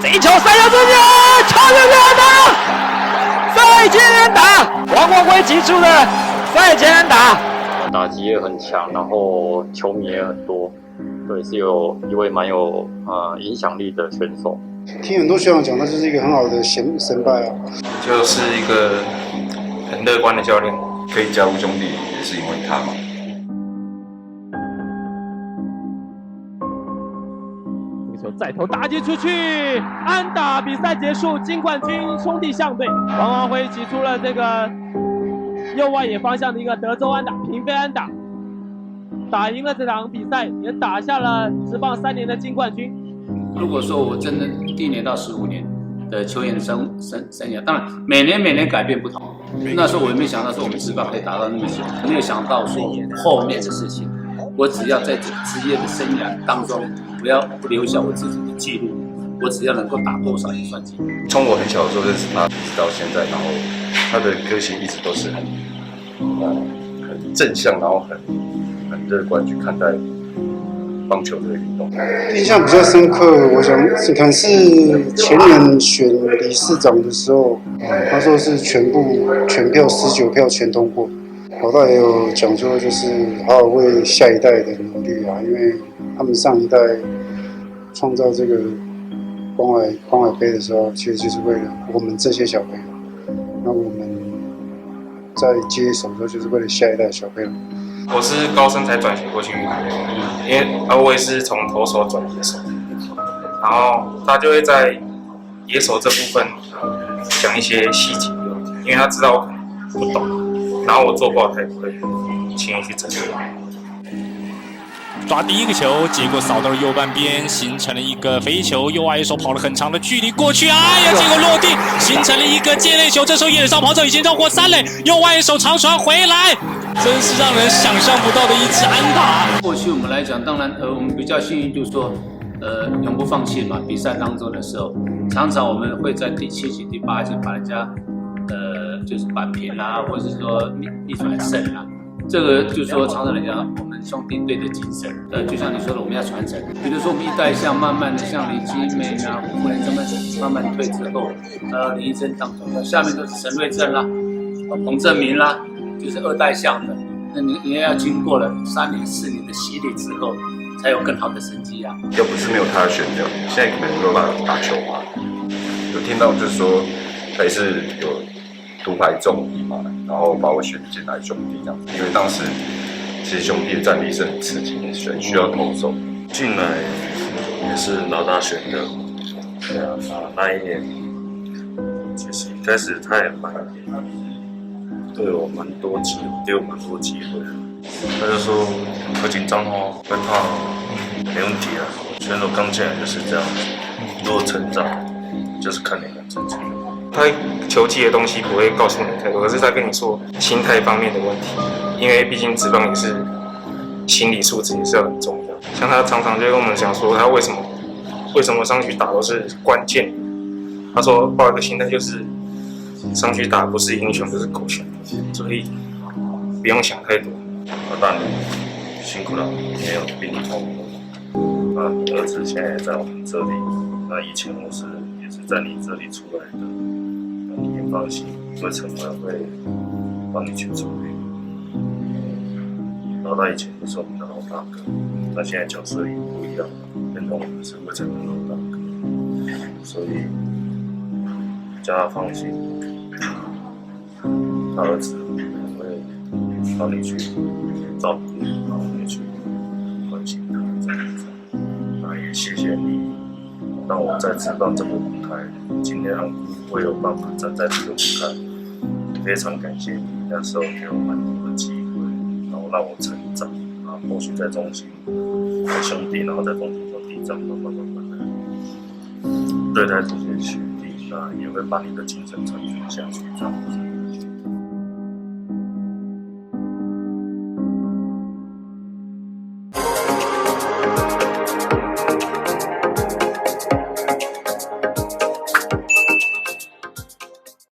这一球3球之间，超越安打，再见安打，王国辉击出的再见安打，打击也很强，然后球迷也很多，对，是有一位蛮有影响力的选手。听很多学长讲，他就是一个很好的神拜啊，就是一个很乐观的教练，可以加入兄弟也是因为他嘛。再投打击出去，安打，比赛结束，金冠军兄弟象队，王光辉击出了这个右外野方向的一个德州安打，平飞安打，打赢了这场比赛，也打下了职棒3年的金冠军。如果说我真的1年到15年的球员生涯，当然每年改变不同。那时候我也没想到说我们职棒可以达到那么久，没有想到说后面的事情。我只要在这职业的生涯当中，不留下我自己的记录，我只要能够打多少也算记录。从我很小的时候认识他，一直到现在，然后他的个性一直都是很正向，然后很乐观去看待棒球这个运动。印象比较深刻，我想可能是前年选理事长的时候，他说是全票19票全通过。老大也有讲说，就是好好为下一代的努力啊，因为他们上一代创造这个关怀杯的时候，其实就是为了我们这些小朋友。那我们在接手的时候，就是为了下一代小朋友。我是高三才转学过去，因为我也是从投手转野手，然后他就会在野手这部分讲一些细节，因为他知道我可能不懂。然后我做不好，他也不会轻易去整理。抓第一个球，结果扫到了右半边，形成了一个飞球。右外野手跑了很长的距离过去，哎呀，结果落地，形成了一个界内球。这时候野上跑者已经绕过3垒，右外野手长传回来，真是让人想象不到的一支安打。过去我们来讲，当然我们比较幸运，就是说永不放弃嘛。比赛当中的时候，常常我们会在第7局、第8局把人家就是扳平啦，或者是说逆转胜啦，这个就是说常常来讲，我们兄弟队的精神，就像你说的，我们要传承。比如说我们一代像慢慢的像李基美啊、胡仁他们慢慢退之后，林义珍当中，下面就是陈瑞正啦、彭正明啦，就是2代像的。那你也要经过了3年4年的洗礼之后，才有更好的成绩啊。要不是没有他的选择，现在可能没有办法打球嘛。有听到就是说，他也是有独排众议嘛，然后把我选进来兄弟这样子，因为当时其实兄弟的战力是很吃紧，需要投手进来也是老大选的，对啊，那一年其实一开始他也对我蛮多机会，给我蛮多机会的。他就说不紧张哦，会怕哦，没问题啊，选手刚进来就是这样，如果成长就是看你们自己。他球技的东西不会告诉你太多，可是他跟你说心态方面的问题，因为毕竟职棒也是心理素质也是很重要。像他常常就跟我们讲说，他为什么上去打都是关键。他说抱一个心态就是上去打不是英雄就是狗熊，所以不用想太多。老大你辛苦了，没有病痛。儿子现在也在我们这里，那以前也是在你这里出来的。你别放心，会成为会帮你去处理。老大以前就是我们的老大哥，那现在角色也不一样，变成我们是会成为老大哥，所以叫他放心，他儿子会帮你去照顾你，然后你去关心他这样子。那也谢谢你。让我在职棒这个舞台，今天让我有办法站在这个舞台，非常感谢你那时候给我蛮多的机会，然后让我成长，然后后续在中心的兄弟，然后在中心兄弟这样慢慢的对待这些学弟，那也会把你的精神传承下去，这样子。